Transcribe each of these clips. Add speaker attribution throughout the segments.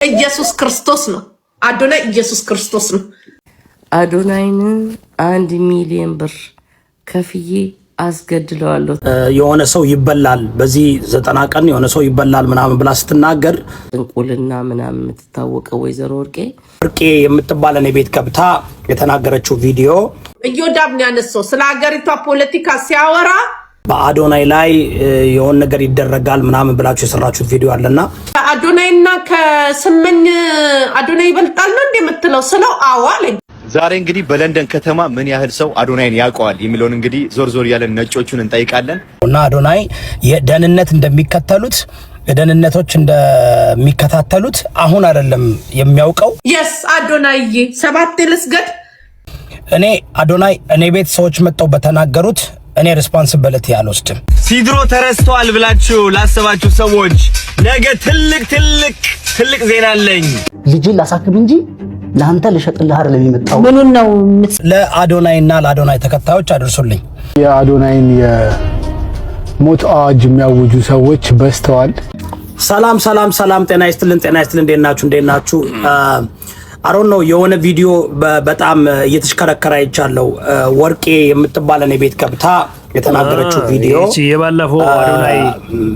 Speaker 1: ኢየሱስ ክርስቶስ ነው። አዶናይ ኢየሱስ ክርስቶስ ነው።
Speaker 2: አዶናይን 1 ሚሊዮን ብር ከፍዬ አስገድለዋለሁ።
Speaker 3: የሆነ ሰው ይበላል በዚህ 90 ቀን የሆነ ሰው ይበላል ምናምን ብላ ስትናገር
Speaker 2: እንቁልና ምናምን የምትታወቀው ወይዘሮ ወርቄ
Speaker 3: የምትባል እኔ ቤት ገብታ የተናገረችው ቪዲዮ
Speaker 1: እዮዳብ ነው ያነሳው። ስለ ሀገሪቷ ፖለቲካ ሲያወራ
Speaker 3: በአዶናይ ላይ የሆነ ነገር ይደረጋል ምናምን ብላችሁ የሰራችሁት ቪዲዮ አለና
Speaker 1: አዶናይና ከስመኝ አዶናይ ይበልጣል ነው እንደምትለው ስለው አዎ አለኝ።
Speaker 4: ዛሬ እንግዲህ በለንደን ከተማ ምን ያህል ሰው አዶናይን ያውቀዋል የሚለውን እንግዲህ ዞር ያለን ነጮቹን እንጠይቃለን።
Speaker 3: እና አዶናይ የደህንነት እንደሚከተሉት የደህንነቶች እንደሚከታተሉት አሁን አይደለም የሚያውቀው።
Speaker 1: yes አዶናይ 7 ልስገድ
Speaker 3: እኔ አዶናይ እኔ ቤት ሰዎች መጥተው በተናገሩት እኔ ሪስፖንሲቢሊቲ አልወስድም።
Speaker 5: ሲድሮ ተረስቷል ብላችሁ ላሰባችሁ ሰዎች ነገ ትልቅ ዜና አለኝ።
Speaker 6: ልጅ ላሳክም እንጂ ለአንተ ልሸጥልህ አይደለም የመጣው።
Speaker 1: ምኑን ነው
Speaker 3: ለአዶናይና ለአዶናይ ተከታዮች አድርሱልኝ።
Speaker 7: የአዶናይን የሞት አዋጅ የሚያውጁ ሰዎች በስተዋል።
Speaker 3: ሰላም ጤና ይስጥልን እንዴት ናችሁ? አሮን ነው የሆነ ቪዲዮ በጣም እየተሽከረከረ አይቻለው። ወርቄ የምትባል እኔ ቤት ገብታ የተናገረችው ቪዲዮ
Speaker 8: የባለፈው አዶናይ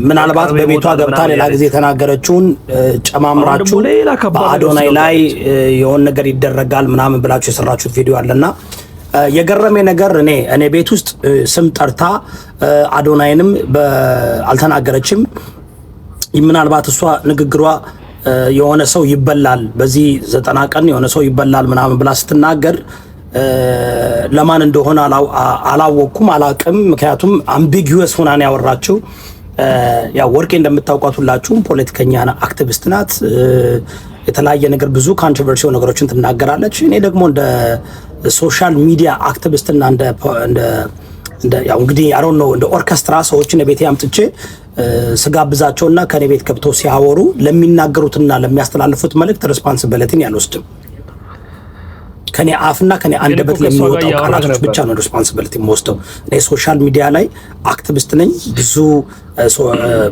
Speaker 3: ምናልባት በቤቷ ገብታ ሌላ ጊዜ የተናገረችውን ጨማምራችሁ በአዶናይ ላይ የሆነ ነገር ይደረጋል ምናምን ብላችሁ የሰራችሁት ቪዲዮ አለና የገረመ ነገር እኔ ቤት ውስጥ ስም ጠርታ አዶናይንም አልተናገረችም። ምናልባት እሷ ንግግሯ የሆነ ሰው ይበላል በዚህ 90 ቀን የሆነ ሰው ይበላል ምናምን ብላ ስትናገር ለማን እንደሆነ አላወኩም አላቅም። ምክንያቱም አምቢጊዩስ ሆና ነው ያወራችው። ያ ወርቄ እንደምታውቋት ሁላችሁም ፖለቲከኛ አክቲቪስት ናት። የተለያየ ነገር ብዙ ኮንትሮቨርሲያል ነገሮችን ትናገራለች። እኔ ደግሞ እንደ ሶሻል ሚዲያ አክቲቪስትና እንደ ያው እንግዲህ አሮን ነው እንደ ኦርኬስትራ ሰዎችን ቤቴ አምጥቼ ስጋብዛቸውና ከኔ ቤት ገብተው ሲያወሩ ለሚናገሩትና ለሚያስተላልፉት መልእክት ሪስፖንሲቢሊቲን ያልወስድም። ከኔ አፍና ከኔ አንደበት ለሚወጣው ቃላቶች ብቻ ነው ሪስፖንሲቢሊቲ የምወስደው። እኔ ሶሻል ሚዲያ ላይ አክቲቪስት ነኝ፣ ብዙ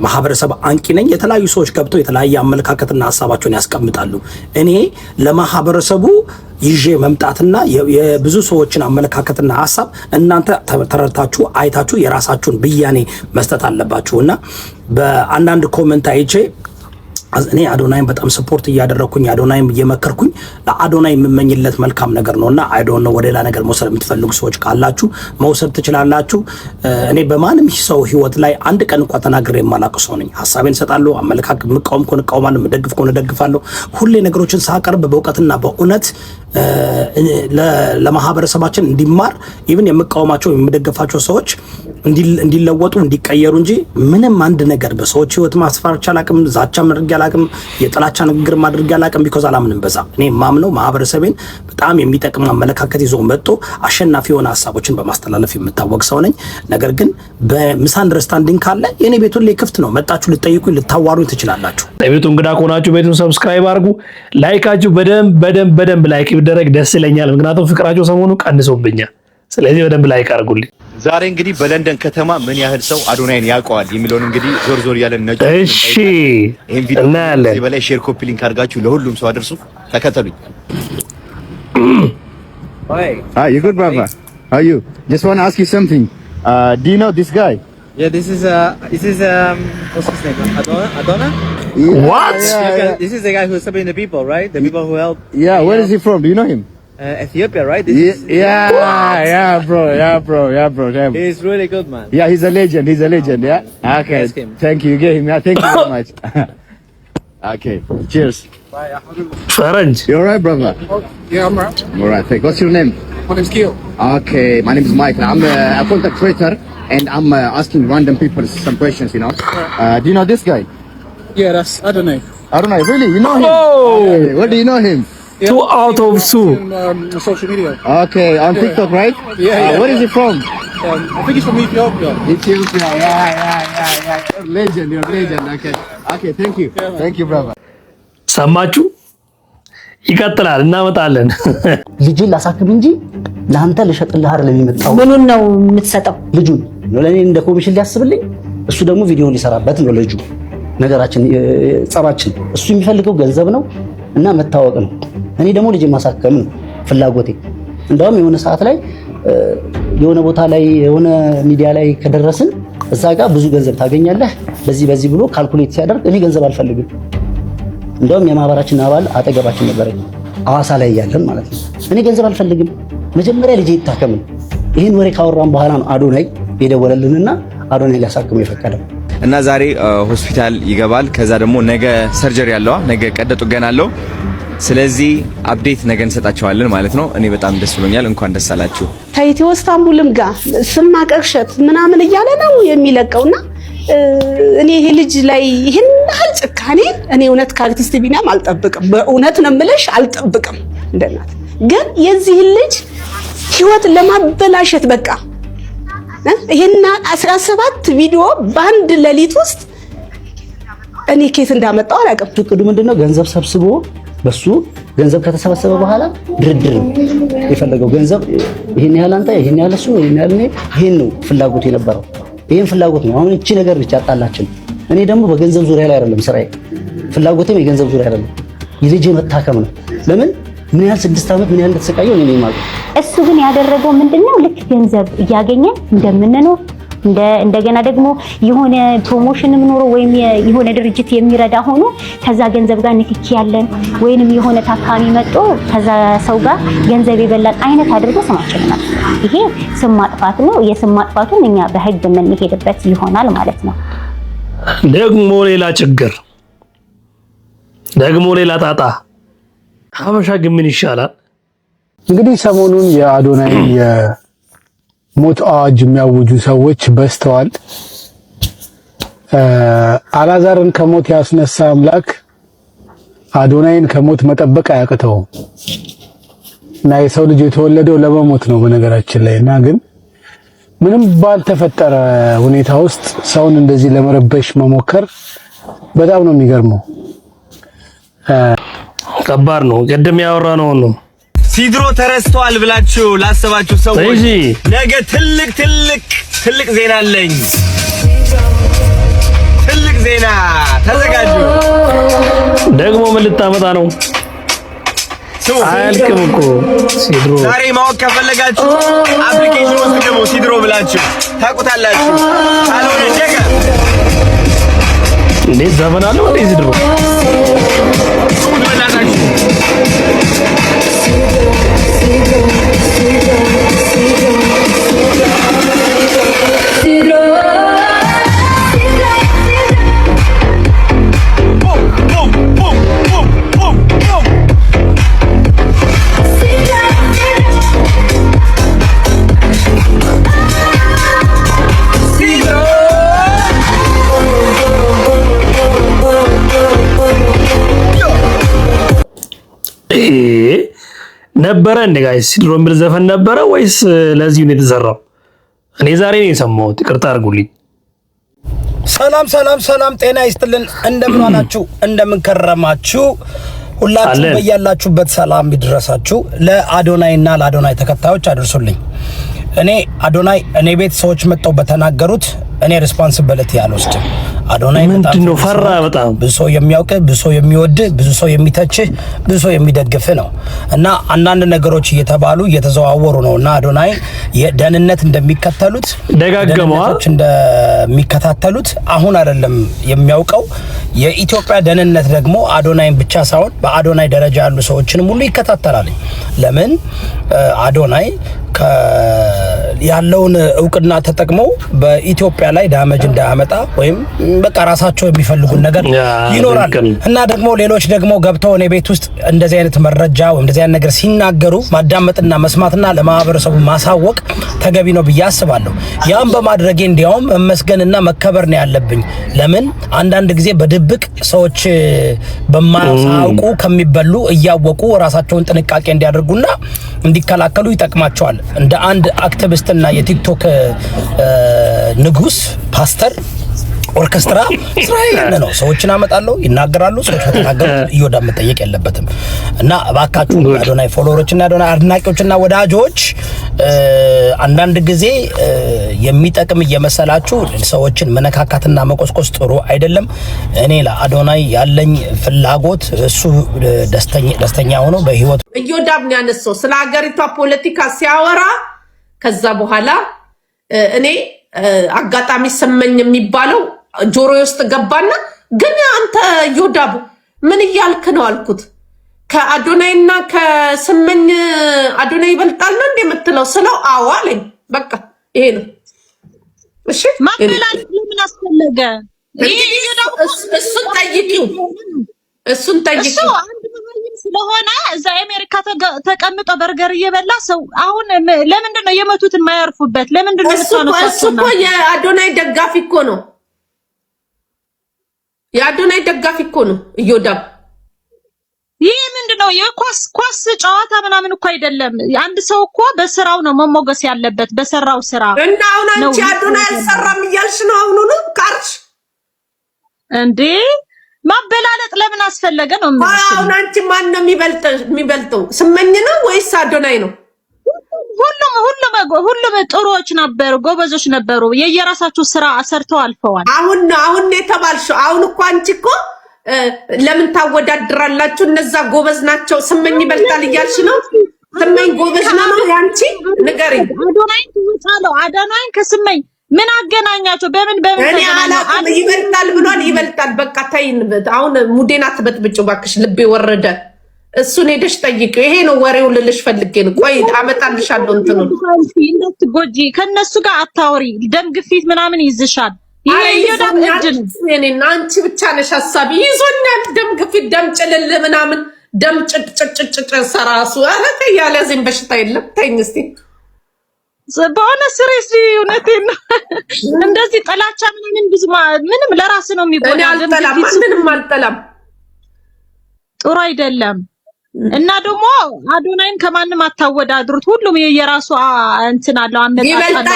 Speaker 3: ማህበረሰብ አንቂ ነኝ። የተለያዩ ሰዎች ገብተው የተለያየ አመለካከትና ሐሳባቸውን ያስቀምጣሉ። እኔ ለማህበረሰቡ ይዤ መምጣትና የብዙ ሰዎችን አመለካከትና ሐሳብ እናንተ ተረድታችሁ አይታችሁ የራሳችሁን ብያኔ መስጠት አለባችሁና በአንዳንድ ኮሜንት አይቼ እኔ አዶናይም በጣም ሰፖርት እያደረኩኝ አዶናይም እየመከርኩኝ ለአዶናይ የምመኝለት መልካም ነገር ነውና አይ ዶንት ኖ ወደላ ነገር መውሰድ የምትፈልጉ ሰዎች ካላችሁ መውሰድ ትችላላችሁ። እኔ በማንም ሰው ህይወት ላይ አንድ ቀን እንኳን ተናግሬ የማላውቅ ሰው ነኝ። ሐሳቤን ሰጣለሁ፣ አመለካከት ምቃወም ኮን እቃወማለሁ፣ መደግፍ ኮን እደግፋለሁ። ሁሌ ነገሮችን ሳቀርብ በእውቀትና በእውነት ለማህበረሰባችን እንዲማር ኢቭን የምቃወማቸው የምደግፋቸው ሰዎች እንዲለወጡ እንዲቀየሩ እንጂ ምንም አንድ ነገር በሰዎች ህይወት ማስፈራቻ አላቅም፣ ዛቻ ማድረግ አላቅም፣ የጥላቻ ንግግር ማድረግ አላቅም። ቢኮዝ አላምንም በዛ። እኔ ማምነው ማህበረሰቤን በጣም የሚጠቅም አመለካከት ይዞ መጥቶ አሸናፊ የሆነ ሐሳቦችን በማስተላለፍ የምታወቅ ሰው ነኝ። ነገር ግን በሚስ አንደርስታንዲንግ ካለ የኔ ቤቱን ላይ ክፍት ነው። መጣችሁ ልጠይቁኝ ልታዋሩኝ ትችላላችሁ።
Speaker 8: ቤቱ እንግዳ ከሆናችሁ ቤቱን ሰብስክራይብ አድርጉ። ላይካችሁ በደንብ ላይክ ቢደረግ ደስ ይለኛል። ምክንያቱም ፍቅራችሁ ሰሞኑ ቀንሶብኛል። ስለዚህ በደንብ ላይክ አድርጉልኝ።
Speaker 4: ዛሬ እንግዲህ በለንደን ከተማ ምን ያህል ሰው አዶናይን ያውቀዋል የሚለውን እንግዲህ ዞር ያለን ነጮቹ
Speaker 8: እሺ
Speaker 4: ይሄን ቪዲዮ
Speaker 8: እናያለን።
Speaker 4: በላይ ሼር ኮፒ ሊንክ አድርጋችሁ ለሁሉም ሰው አድርሱ። ተከተሉኝ።
Speaker 9: Hi, you good, brother? How are you? Just want to ask you something. Do you know this guy?
Speaker 10: Yeah, this is what's his name? Adona?
Speaker 9: Yeah,
Speaker 8: What?
Speaker 9: Yeah.
Speaker 10: This is the guy who's helping the people, right? The people who help.
Speaker 9: Yeah, where is he from? Do you know him?
Speaker 10: Ethiopia, right?
Speaker 9: Yeah, bro.
Speaker 10: He's really good, man.
Speaker 9: Yeah, he's a legend. Yeah. Okay.
Speaker 10: Ask him.
Speaker 9: Thank you. Get him. Yeah, thank you very much. Okay. Cheers.
Speaker 8: ፈረንጅ.
Speaker 9: You alright, brother?
Speaker 7: Yeah, I'm right.
Speaker 9: I'm alright. Thank. What's your name?
Speaker 7: My name's Gil.
Speaker 9: Okay, my name is Mike. I'm a content creator, and I'm asking random people some questions. You know. Do you know this guy?
Speaker 7: Yeah, that's Adonai.
Speaker 9: I don't know. Really? You know him?
Speaker 8: Oh!
Speaker 9: Okay. Where do you know him?
Speaker 8: 2 out of 2.
Speaker 7: On social media.
Speaker 9: Okay, on TikTok, right?
Speaker 7: Yeah.
Speaker 9: Where is he from?
Speaker 7: I think he's from Ethiopia.
Speaker 9: Ethiopia. Yeah. You're legend. Okay. Thank you.
Speaker 7: Yeah,
Speaker 9: thank you, brother.
Speaker 8: ሰማችሁ? ይቀጥላል። እናመጣለን።
Speaker 6: ልጅ ላሳክም እንጂ ለአንተ ልሸጥልህ አይደለም የመጣው።
Speaker 1: ምኑን ነው የምትሰጠው?
Speaker 6: ልጁን ለኔ እንደ ኮሚሽን ሊያስብልኝ፣ እሱ ደግሞ ቪዲዮ ሊሰራበት ነው ልጁ። ነገራችን ጸባችን። እሱ የሚፈልገው ገንዘብ ነው እና መታወቅ ነው። እኔ ደግሞ ልጅ ማሳከም ነው ፍላጎቴ። እንደውም የሆነ ሰዓት ላይ የሆነ ቦታ ላይ የሆነ ሚዲያ ላይ ከደረስን እዛ ጋር ብዙ ገንዘብ ታገኛለህ በዚህ ብሎ ካልኩሌት ሲያደርግ እኔ ገንዘብ አልፈልግም። እንደውም የማህበራችን አባል አጠገባችን ነበረኝ አዋሳ ላይ ያለን ማለት ነው። እኔ ገንዘብ አልፈልግም፣ መጀመሪያ ልጄ ይታከም። ይሄን ወሬ ካወራን በኋላ ነው አዶናይ የደወለልንና አዶናይ ሊያሳክም የፈቀደው
Speaker 5: እና ዛሬ ሆስፒታል ይገባል። ከዛ ደግሞ ነገ ሰርጀሪ ያለው ነገ ቀዶ ጥገና አለው። ስለዚህ አፕዴት ነገ እንሰጣቸዋለን ማለት ነው። እኔ በጣም ደስ ብሎኛል። እንኳን ደስ አላችሁ።
Speaker 11: ከኢትዮ ኢስታንቡልም ጋር ስም ማቀርሸት ምናምን እያለ ነው የሚለቀውና እኔ ይሄ ልጅ ላይ ይሄን ያህል ጭካኔ እኔ እውነት ከአርቲስት ቢናም አልጠብቅም። በእውነት ነው የምልሽ አልጠብቅም። እንደናት ግን የዚህ ልጅ ህይወት ለማበላሸት በቃ ይሄና 17 ቪዲዮ በአንድ ሌሊት ውስጥ እኔ ኬት እንዳመጣው አላውቅም።
Speaker 6: እቅዱ ምንድነው? ገንዘብ ሰብስቦ በሱ ገንዘብ ከተሰበሰበ በኋላ ድርድር የፈለገው ገንዘብ ይሄን ያህል አንተ ይሄን ያህል እሱ ይሄን ያህል እኔ ይሄን ነው ፍላጎት የነበረው። ይሄን ፍላጎት ነው። አሁን እቺ ነገር ብቻ አጣላችን። እኔ ደግሞ በገንዘብ ዙሪያ ላይ አይደለም ስራዬ፣ ፍላጎቴም የገንዘብ ዙሪያ አይደለም፣ የልጄ መታከም ነው። ለምን ምን ያህል 6 ዓመት ምን ያህል እንደተሰቃየው እኔ ነኝ ማለት።
Speaker 12: እሱ ግን ያደረገው ምንድነው? ልክ ገንዘብ እያገኘ እንደምንኖር እንደገና ደግሞ የሆነ ፕሮሞሽንም ኖሮ ወይም የሆነ ድርጅት የሚረዳ ሆኖ ከዛ ገንዘብ ጋር ንክኪ ያለን ወይንም የሆነ ታካሚ መጥቶ ከዛ ሰው ጋር ገንዘብ የበላን አይነት አድርጎ ስማችን ነው። ይሄ ስም ማጥፋት ነው። የስም ማጥፋቱን እኛ በህግ የምንሄድበት ይሆናል ማለት ነው።
Speaker 8: ደግሞ ሌላ ችግር፣ ደግሞ ሌላ ጣጣ። ሀበሻ ግን ምን ይሻላል?
Speaker 7: እንግዲህ ሰሞኑን የአዶናይ ሞት አዋጅ የሚያውጁ ሰዎች በስተዋል። አላዛርን ከሞት ያስነሳ አምላክ አዶናይን ከሞት መጠበቅ አያቅተውም እና የሰው ልጅ የተወለደው ለመሞት ነው በነገራችን ላይ። እና ግን ምንም ባልተፈጠረ ሁኔታ ውስጥ ሰውን እንደዚህ ለመረበሽ መሞከር በጣም ነው የሚገርመው።
Speaker 8: ከባድ ነው። ቅድም ያወራነው ነው።
Speaker 5: ሲድሮ ተረስተዋል ብላችሁ ላሰባችሁ ሰዎች ነገ ትልቅ ዜና አለኝ። ትልቅ ዜና ተዘጋጁ።
Speaker 8: ደግሞ ምን ልታመጣ ነው? አያልቅም እኮ ሲድሮ።
Speaker 5: ዛሬ ማወቅ ከፈለጋችሁ አፕሊኬሽን ውስጥ ደግሞ ሲድሮ ብላችሁ ታውቁታላችሁ። ካልሆነ ነገ
Speaker 8: እንዴት ዘመን አለው እንዴ ሲድሮ ነበረ እንደ ጋይስ ሲድሮ የሚል ዘፈን ነበረ ወይስ ለዚህ ነው የተሰራው? እኔ ዛሬ ነው የሰማሁት። ይቅርታ አድርጉልኝ።
Speaker 3: ሰላም ጤና ይስጥልን። እንደምን ዋላችሁ? እንደምን ከረማችሁ? ሁላችሁ በያላችሁበት ሰላም ይድረሳችሁ። ለአዶናይና ለአዶናይ ተከታዮች አድርሱልኝ። እኔ ቤት ሰዎች መጥተው በተናገሩት እኔ ሪስፖንሲቢሊቲ አልወስድም። አዶናይ
Speaker 8: ምንድነው ፈራ በጣም
Speaker 3: ብዙ ሰው የሚያውቅ፣ ብዙ ሰው የሚወድ፣ ብዙ ሰው የሚተችህ፣ ብዙ ሰው የሚደግፍ ነው እና አንዳንድ ነገሮች እየተዘዋወሩ ነውና አዶናይ የደህንነት እንደሚከተሉት
Speaker 8: ደጋገመዋል
Speaker 3: እንደሚከታተሉት አሁን አይደለም የሚያውቀው። የኢትዮጵያ ደህንነት ደግሞ አዶናይን ብቻ ሳይሆን በአዶናይ ደረጃ ያሉ ሰዎችንም ሁሉ ይከታተላል። ለምን አዶናይ ያለውን እውቅና ተጠቅመው በኢትዮጵያ ላይ ዳመጅ እንዳያመጣ ወይም በቃ ራሳቸው የሚፈልጉን ነገር ይኖራል እና ደግሞ ሌሎች ደግሞ ገብተው እኔ ቤት ውስጥ እንደዚህ አይነት መረጃ ወይም እንደዚህ አይነት ነገር ሲናገሩ ማዳመጥና መስማትና ለማህበረሰቡ ማሳወቅ ተገቢ ነው ብዬ አስባለሁ። ያን በማድረጌ እንዲያውም መመስገንና መከበር ነው ያለብኝ። ለምን አንዳንድ ጊዜ በድብቅ ሰዎች በማያውቁ ከሚበሉ እያወቁ ራሳቸውን ጥንቃቄ እንዲያደርጉና እንዲከላከሉ ይጠቅማቸዋል። እንደ አንድ አክቲቪስትና የቲክቶክ ንጉስ ፓስተር ኦርኬስትራ ስራዬ ነው። ሰዎችን አመጣለሁ፣ ይናገራሉ። ሰዎች ከተናገሩት እዮዳብ መጠየቅ የለበትም። እና እባካችሁ አዶናይ ፎሎወሮችና አዶናይ አድናቂዎችና ወዳጆች አንዳንድ ጊዜ የሚጠቅም እየመሰላችሁ ሰዎችን መነካካትና መቆስቆስ ጥሩ አይደለም። እኔ ለአዶናይ ያለኝ ፍላጎት እሱ ደስተኛ ሆኖ በህይወት
Speaker 1: እዮዳብ ነው ያነሳው ስለ ሀገሪቷ ፖለቲካ ሲያወራ ከዛ በኋላ እኔ አጋጣሚ ስመኝ የሚባለው ጆሮዬ ውስጥ ገባና ግን አንተ እዮዳብ ምን እያልክ ነው አልኩት። ከአዶናይና ከስመኝ አዶናይ ይበልጣል ነው እንደምትለው ስለው አዎ አለኝ። በቃ ይሄ ነው። እሺ
Speaker 13: ማበላል ምን አስፈለገ?
Speaker 1: እሱን ጠይቂው
Speaker 13: ስለሆነ እዛ አሜሪካ ተቀምጦ በርገር እየበላ ሰው አሁን ለምንድን ነው የመቱትን ማያርፉበት? ለምንድን ነው
Speaker 1: እሱ እኮ የአዶናይ ደጋፊ እኮ ነው። የአዶናይ ደጋፊ እኮ ነው እዮዳብ።
Speaker 13: ይሄ ምንድነው? የኳስ ጨዋታ ምናምን እኮ አይደለም። አንድ ሰው እኮ በስራው ነው መሞገስ ያለበት፣ በሰራው ስራ።
Speaker 1: እና አሁን አንቺ አዶናይ አልሰራም እያልሽ ነው? አሁን ነው ካርሽ
Speaker 13: እንዴ? ማበላለጥ ለምን አስፈለገ ነው ማለት ነው?
Speaker 1: አሁን አንቺ ማን ነው የሚበልጠው? ስመኝ ነው ወይስ አዶናይ ነው?
Speaker 13: ሁሉም ጥሩዎች ነበሩ፣ ጎበዞች ነበሩ። የየራሳቸው ስራ ሰርተው አልፈዋል።
Speaker 1: አሁን የተባልሽው አሁን እኮ አንቺ እኮ ለምን ታወዳድራላችሁ? እነዛ ጎበዝ ናቸው፣ ስመኝ ይበልጣል እያልሽ ነው። ስመኝ ጎበዝ ነው ያንቺ ንገሪኝ።
Speaker 13: አዶናይ ትውጣለው። አዶናይ ከስመኝ ምን አገናኛቸው? በምን
Speaker 1: እኔ አላውቅም። ይበልጣል ብሏል፣ ይበልጣል። በቃ ተይን። አሁን ሙዴና ትበጥብጭው እባክሽ፣ ልቤ ወረደ። እሱን ሄደሽ ጠይቂው። ይሄ ነው ወሬው ልልሽ ፈልጌ ነው። ቆይ አመጣልሻለሁ። እንትኑ
Speaker 13: እንዳትጎጂ፣ ከነሱ ጋር አታወሪ። ደም ግፊት ምናምን ይዝሻል። ይሄ እዮዳብ እድል
Speaker 1: እኔና አንቺ ብቻ ነሽ ሐሳቢ ይዞኛል። ደም ግፊት፣ ደም ጭልል ምናምን፣ ደም ጭጭጭጭጭ ሰራሱ አለከ ያለ ዝም በሽታ የለም። ተይኝ እስቲ
Speaker 13: በሆነ ስሬስ እውነቴን ነው። እንደዚህ ጥላቻ ምንም ለራስ ነው የሚጎዳ።
Speaker 1: እኔ አልጠላም፣ ምንም አልጠላም።
Speaker 13: ጥሩ አይደለም። እና ደግሞ አዶናይን ከማንም አታወዳድሩት። ሁሉም የየራሱ እንትን አለው።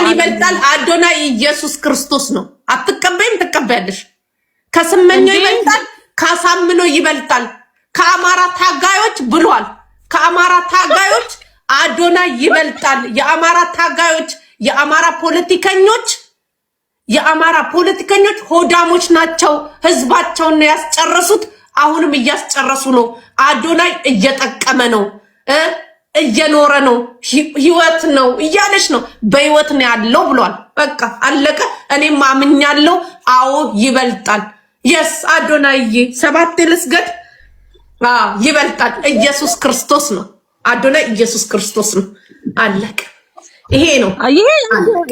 Speaker 1: ይበልጣል። አዶናይ ኢየሱስ ክርስቶስ ነው። አትቀበይም? ትቀበያለሽ። ከስመኞ ይበልጣል፣ ካሳምኖ ይበልጣል። ከአማራ ታጋዮች ብሏል። ከአማራ ታጋዮች አዶናይ ይበልጣል። የአማራ ታጋዮች፣ የአማራ ፖለቲከኞች ሆዳሞች ናቸው። ህዝባቸውን ነው ያስጨረሱት። አሁንም እያስጨረሱ ነው። አዶናይ እየጠቀመ ነው፣ እየኖረ ነው፣ ህይወት ነው እያለች ነው። በህይወት ነው ያለው ብሏል። በቃ አለቀ። እኔም አምኛለሁ። አዎ ይበልጣል። የስ አዶናይዬ 7 ልስገድ። ይበልጣል። ኢየሱስ ክርስቶስ ነው። አዶናይ ኢየሱስ ክርስቶስ ነው። አለቀ። ይሄ ነው።
Speaker 13: ይሄ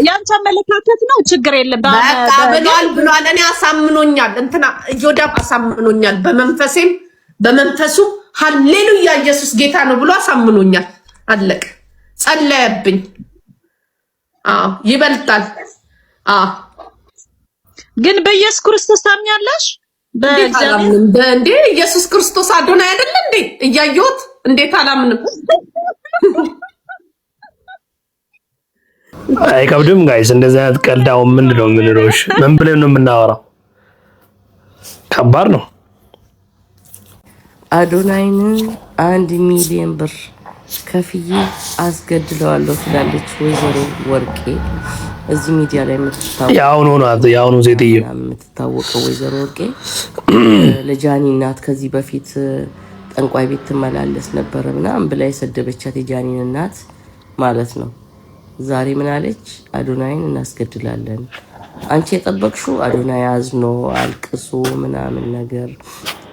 Speaker 13: ያንተ አመለካከት ነው። ችግር የለም።
Speaker 1: በቃ ብሏል። እኔ አሳምኖኛል። እንትና እዮዳብ አሳምኖኛል። በመንፈሴም በመንፈሱ ሃሌሉያ ኢየሱስ ጌታ ነው ብሎ አሳምኖኛል። አለቀ። ጸለየብኝ። ይበልጣል።
Speaker 13: ግን በኢየሱስ ክርስቶስ ታምኛለሽ? በእግዚአብሔር
Speaker 1: እንዴ ኢየሱስ ክርስቶስ አዶናይ አይደለ እንዴ? እያየሁት እንዴት አላምንም?
Speaker 8: አይከብድም ጋይስ። እንደዚህ አይነት ቀልዳው ምንድነው የምንለውሽ? ምን ብለን ነው የምናወራው? ከባድ ነው።
Speaker 2: አዶናይን 1 ሚሊዮን ብር ከፍዬ አስገድለዋለሁ ትላለች ወይዘሮ ወርቄ። እዚህ ሚዲያ ላይ
Speaker 8: የአሁኑ ሴትዮ
Speaker 2: የምትታወቀው ወይዘሮ ወርቄ ለጃኒ እናት ከዚህ በፊት ጠንቋይ ቤት ትመላለስ ነበረ ምናምን ብላ የሰደበቻት የጃኒን እናት ማለት ነው። ዛሬ ምን አለች? አዶናይን እናስገድላለን። አንቺ የጠበቅሽው አዶናይ አዝኖ አልቅሶ ምናምን ነገር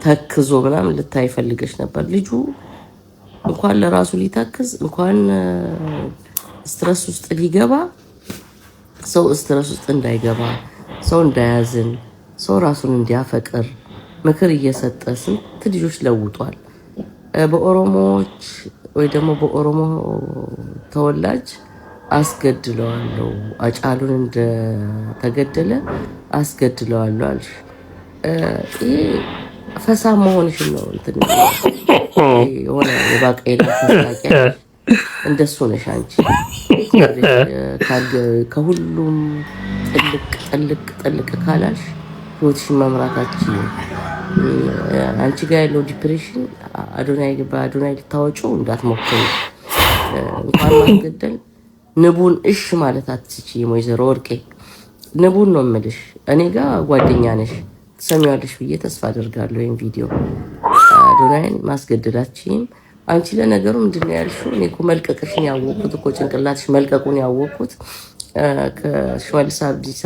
Speaker 2: ተክዞ ምናምን ልታይ ፈልገሽ ነበር። ልጁ እንኳን ለራሱ ሊተክዝ እንኳን ስትረስ ውስጥ ሊገባ ሰው ስትረስ ውስጥ እንዳይገባ ሰው እንዳያዝን ሰው ራሱን እንዲያፈቅር ምክር እየሰጠ ስንት ልጆች ለውጧል። በኦሮሞዎች ወይ ደግሞ በኦሮሞ ተወላጅ አስገድለዋለሁ አጫሉን እንደተገደለ አስገድለዋለሁ አልሽ። ይሄ ፈሳ መሆንሽን ነው እንትን የሆነ የባቄላ ፈሳቂ እንደሱ ነሽ አንቺ። ከሁሉም ጥልቅ ካላልሽ ህይወትሽን መምራታችን አንቺ ጋር ያለው ዲፕሬሽን በአዶናይ ልታወጪው እንዳትሞክሪ። እንኳን ማስገደል ንቡን እሽ ማለት አትችይም። ወይዘሮ ወርቄ ንቡን ነው የምልሽ። እኔ ጋር ጓደኛ ነሽ ትሰሚዋለሽ ብዬ ተስፋ አደርጋለሁ። ይሄን ቪዲዮ አዶናይን ማስገደላችሁም አንቺ ለነገሩ ምንድነው ያልሽው? እኔ እኮ መልቀቅሽን ያወቅኩት እኮ ጭንቅላትሽ መልቀቁን ያወቅኩት ከሽመልስ አብዲሳ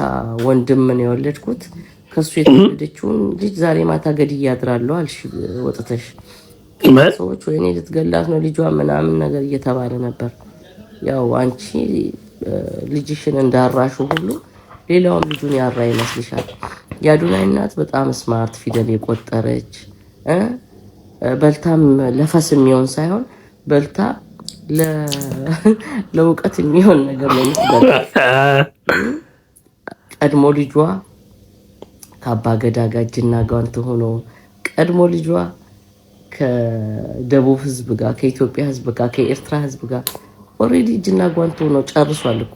Speaker 2: ወንድም ነው የወለድኩት። ከሱ የተወለደችውን ልጅ ዛሬ ማታ ገድዬ አድራለሁ አልሽ ወጥተሽ። ሰዎች ወይኔ ልትገላት ነው ልጇ ምናምን ነገር እየተባለ ነበር። ያው አንቺ ልጅሽን እንዳራሹ ሁሉ ሌላውን ልጁን ያራ ይመስልሻል። የአዶናይ እናት በጣም ስማርት ፊደል የቆጠረች በልታም ለፈስ የሚሆን ሳይሆን በልታ ለእውቀት የሚሆን ነገር ነው የምትበላው። ቀድሞ ልጇ ከአባ ገዳ ጋር እጅና ጓንት ሆኖ ቀድሞ ልጇ ከደቡብ ህዝብ ጋር ከኢትዮጵያ ህዝብ ጋር ከኤርትራ ህዝብ ጋር ኦልሬዲ እጅና ጓንት ሆኖ ጨርሷል እኮ።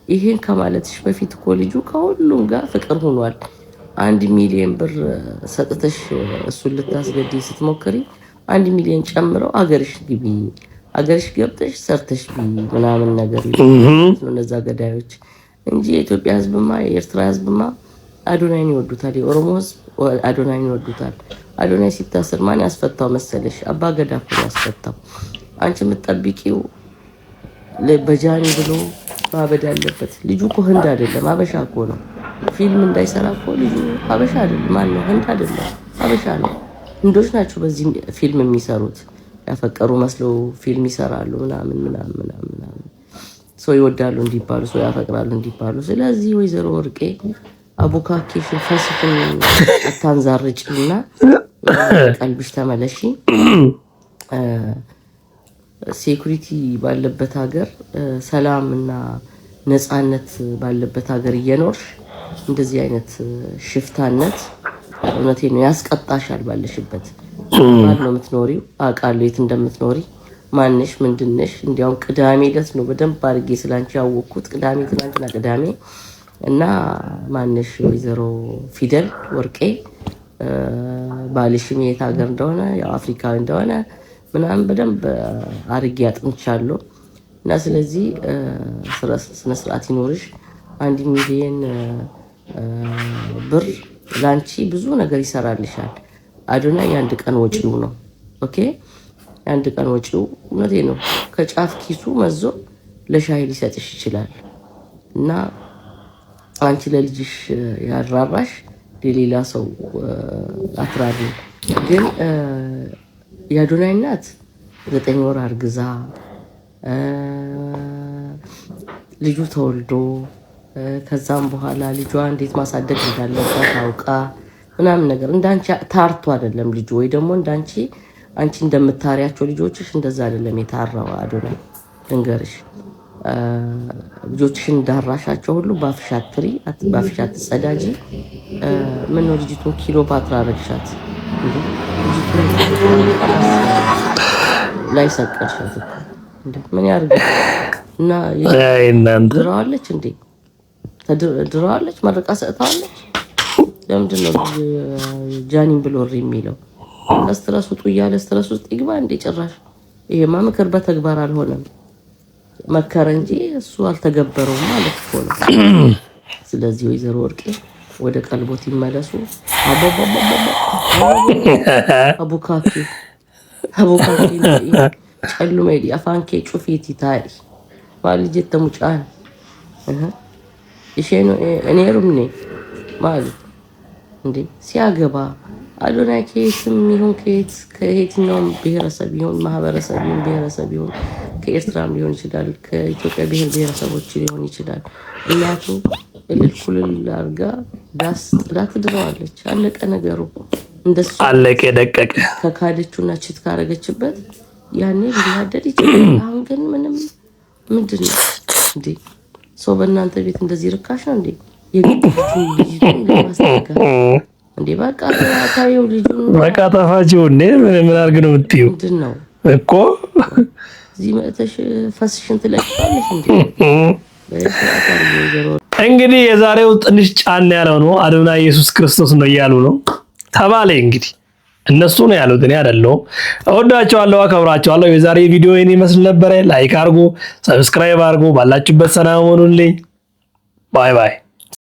Speaker 2: ይሄን ከማለትሽ በፊት እኮ ልጁ ከሁሉም ጋር ፍቅር ሆኗል። 1 ሚሊዮን ብር ሰጥተሽ እሱን ልታስገድይ ስትሞክሪ 1 ሚሊዮን ጨምረው አገርሽ ግቢ አገርሽ ገብተሽ ሰርተሽ ምናምን ነገር ነው እነዛ ገዳዮች እንጂ የኢትዮጵያ ህዝብማ የኤርትራ ህዝብማ አዶናይን ይወዱታል። የኦሮሞ ህዝብ አዶናይን ይወዱታል። አዶናይ ሲታሰር ማን ያስፈታው መሰለሽ? አባ ገዳ እኮ ያስፈታው። አንቺ የምትጠብቂው በጃኒ ብሎ ማበድ አለበት። ልጁ እኮ ህንድ አይደለም አበሻ እኮ ነው። ፊልም እንዳይሰራ እኮ ልጁ አበሻ አይደለም። ማን ነው? ህንድ አይደለም አበሻ ነው። ህንዶች ናቸው በዚህ ፊልም የሚሰሩት። ያፈቀሩ መስለው ፊልም ይሰራሉ ምናምን ምናምን ምናምን። ሰው ይወዳሉ እንዲባሉ፣ ሰው ያፈቅራሉ እንዲባሉ። ስለዚህ ወይዘሮ ወርቄ አቡካኬሽን ፈስፍን አታንዛርጭና ቀልብሽ ተመለሺ። ሴኩሪቲ ባለበት ሀገር፣ ሰላም እና ነፃነት ባለበት ሀገር እየኖርሽ እንደዚህ አይነት ሽፍታነት እውነቴን ነው ያስቀጣሻል። ባለሽበት ማን ነው የምትኖሪው? አውቃለሁ የት እንደምትኖሪ ማንሽ ምንድነሽ። እንዲያውም ቅዳሜ ዕለት ነው በደንብ አድርጌ ስላንቺ ያወቅኩት። ቅዳሜ ትናንትና ቅዳሜ እና ማንሽ ወይዘሮ ፊደል ወርቄ ባልሽም የት ሀገር እንደሆነ ያው አፍሪካዊ እንደሆነ ምናምን በደንብ አድርጌ አጥንቻለሁ። እና ስለዚህ ስነ ስርዓት ይኖርሽ። 1 ሚሊዮን ብር ላንቺ ብዙ ነገር ይሰራልሻል። አዶናይ የአንድ ቀን ወጪው ነው። ኦኬ የአንድ ቀን ወጪው እውነቴ ነው። ከጫፍ ኪሱ መዞ ለሻይ ሊሰጥሽ ይችላል። እና አንቺ ለልጅሽ ያራራሽ ለሌላ ሰው አትራሪ። ግን የአዶናይ እናት 9 ወር አርግዛ ልጁ ተወልዶ ከዛም በኋላ ልጇ እንዴት ማሳደግ እንዳለባት አውቃ ምናምን ነገር እንዳንቺ ታርቶ አይደለም ልጁ። ወይ ደግሞ እንዳንቺ አንቺ እንደምታሪያቸው ልጆችሽ እንደዛ አይደለም የታራው አዶናይ። ልንገርሽ ልጆችሽን እንዳራሻቸው ሁሉ ባፍሻትሪ ባፍሻት ጸዳጂ። ምን ነው ልጅቱን ኪሎ ፓትራ አረግሻት ላይ ሰቀልሻት እንዴ? ምን ያርግ እና ድራዋለች እንዴ? ድራዋለች መርቃ ሰጥታለች። ለምንድን ነው ጃኒን ብሎር የሚለው? ስትረስ ውጡ እያለ ስትረስ ውስጥ ይግባ እንዴ? ጭራሽ ይሄማ ምክር በተግባር አልሆነም። መከረ እንጂ እሱ አልተገበረውም ማለት እኮ ነው። ስለዚህ ወይዘሮ ወርቄ ወደ ቀልቦት ይመለሱ። አቡካኪ ጨሉ ሜዲ አፋንኬ ጩፊቲ ታይ ማልጀት ተሙጫን እሺ ነው እኔ ሩምኔ ማለት እንዴ ሲያገባ አዶናይ ከየትም ይሁን ከየትኛውም ብሔረሰብ ይሁን ማህበረሰብ ይሁን ብሔረሰብ ይሁን ከኤርትራም ሊሆን ይችላል ከኢትዮጵያ ብሔረሰቦች ሊሆን ይችላል። እናቱ እልልኩልል አርጋ ዳስ ጥላት ድረዋለች። አለቀ ነገሩ። እንደሱ አለቀ ደቀቀ። ከካደቹና ቺት ካረገችበት ያኔ ሊያደድ ይችላል። አሁን ግን ምንም ምንድነው እንዴ? ሰው በእናንተ ቤት እንደዚህ ርካሽ ነው እንዴ? የግድቱ ልጅቱን ለማስተካከል እንዴ? በቃ ታየው ልጁን በቃ ታፋጂው እንዴ? ምን አርግ ነው የምትይው? ምንድነው እኮ እዚህ መተሽ ፈስሽን ትለቅፋለሽ እንዴ?
Speaker 8: እንግዲህ የዛሬው ትንሽ ጫን ያለው ነው። አዶናይ ኢየሱስ ክርስቶስ ነው እያሉ ነው ተባለ። እንግዲህ እነሱ ነው ያሉት፣ እኔ አይደለሁም። እወዳቸዋለሁ፣ አከብራቸዋለሁ። የዛሬ ቪዲዮ ይሄን ይመስል ነበር። ላይክ አድርጉ፣ ሰብስክራይብ አድርጉ። ባላችሁበት ሰላም ሆኑልኝ። ባይ ባይ።